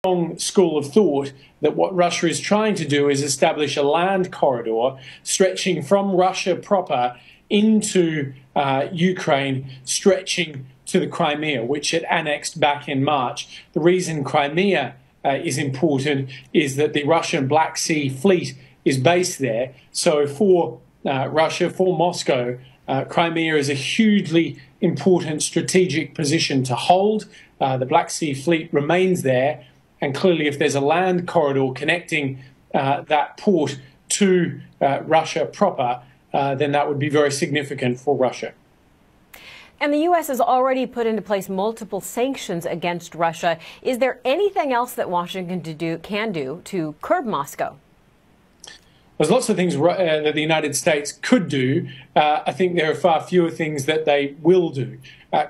strong school of thought that what Russia is trying to do is establish a land corridor stretching from Russia proper into Ukraine, stretching to the Crimea, which it annexed back in March. The reason Crimea is important is that the Russian Black Sea Fleet is based there. So for Russia, for Moscow, Crimea is a hugely important strategic position to hold. The Black Sea Fleet remains there, and clearly if there's a land corridor connecting that port to Russia proper, then that would be very significant for Russia. And the U.S. has already put into place multiple sanctions against Russia. Is there anything else that Washington can do to curb Moscow? There's lots of things that the United States could do. I think there are far fewer things that they will do.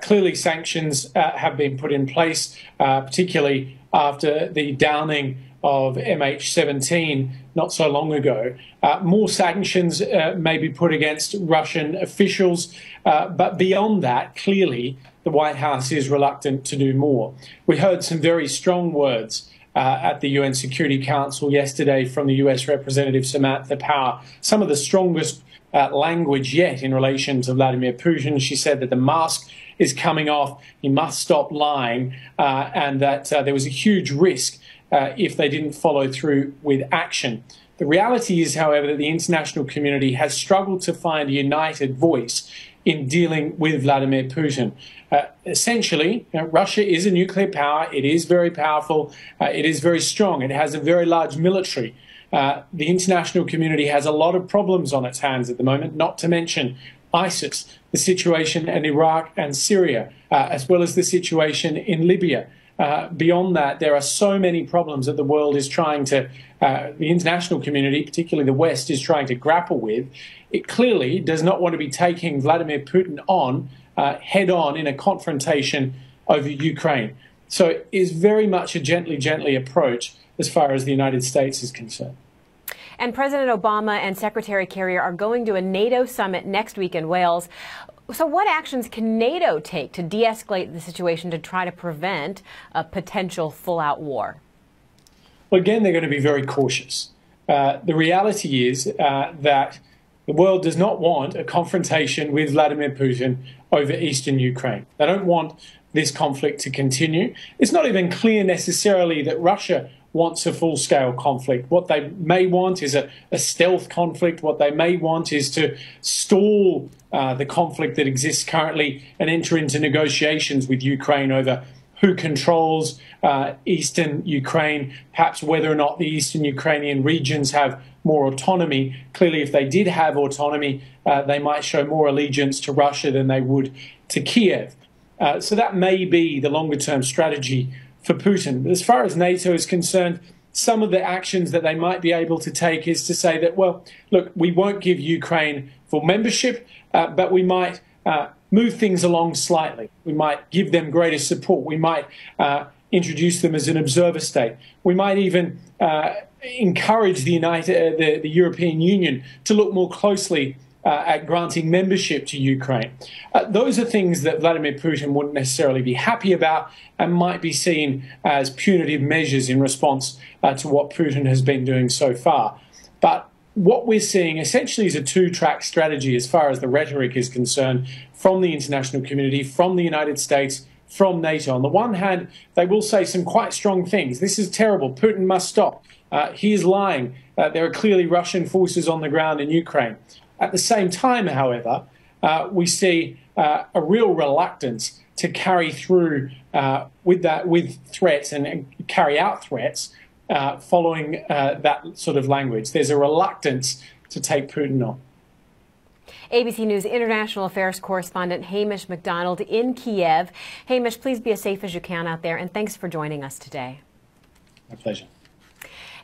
Clearly, sanctions have been put in place, particularly after the downing of MH17 not so long ago. More sanctions may be put against Russian officials, but beyond that, clearly, the White House is reluctant to do more. We heard some very strong words at the UN Security Council yesterday from the US Representative Samantha Power, some of the strongest language yet in relation to Vladimir Putin. She said that the mask is coming off, he must stop lying, and that there was a huge risk if they didn't follow through with action. The reality is, however, that the international community has struggled to find a united voice in dealing with Vladimir Putin. Essentially, Russia is a nuclear power. It is very powerful. It is very strong. It has a very large military. The international community has a lot of problems on its hands at the moment, not to mention ISIS, the situation in Iraq and Syria, as well as the situation in Libya. Beyond that, there are so many problems that the world is trying to, the international community, particularly the West, is trying to grapple with. It clearly does not want to be taking Vladimir Putin on head-on in a confrontation over Ukraine. So it is very much a gently approach as far as the United States is concerned. And President Obama and Secretary Kerry are going to a NATO summit next week in Wales. So what actions can NATO take to de-escalate the situation to try to prevent a potential full-out war? Well, again, they're going to be very cautious. The reality is that the world does not want a confrontation with Vladimir Putin over eastern Ukraine. They don't want this conflict to continue. It's not even clear necessarily that Russia wants a full-scale conflict. What they may want is a stealth conflict. What they may want is to stall the conflict that exists currently and enter into negotiations with Ukraine over who controls eastern Ukraine, perhaps whether or not the eastern Ukrainian regions have more autonomy. Clearly, if they did have autonomy, they might show more allegiance to Russia than they would to Kiev. So that may be the longer-term strategy for Putin. But as far as NATO is concerned, some of the actions that they might be able to take is to say that, well, look, we won't give Ukraine full membership, but we might move things along slightly. We might give them greater support. We might introduce them as an observer state. We might even encourage the European Union to look more closely at granting membership to Ukraine. Those are things that Vladimir Putin wouldn't necessarily be happy about and might be seen as punitive measures in response to what Putin has been doing so far. But what we're seeing essentially is a two-track strategy as far as the rhetoric is concerned from the international community, from the United States, from NATO. On the one hand, they will say some quite strong things. This is terrible. Putin must stop. He is lying. There are clearly Russian forces on the ground in Ukraine. At the same time, however, we see a real reluctance to carry through with threats and carry out threats following that sort of language. There's a reluctance to take Putin on. ABC News International Affairs correspondent Hamish McDonald in Kiev. Hamish, please be as safe as you can out there, and thanks for joining us today. My pleasure.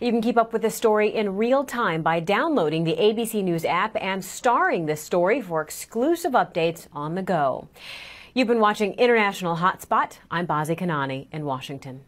You can keep up with this story in real time by downloading the ABC News app and starring this story for exclusive updates on the go. You've been watching International Hotspot. I'm Bazi Kanani in Washington.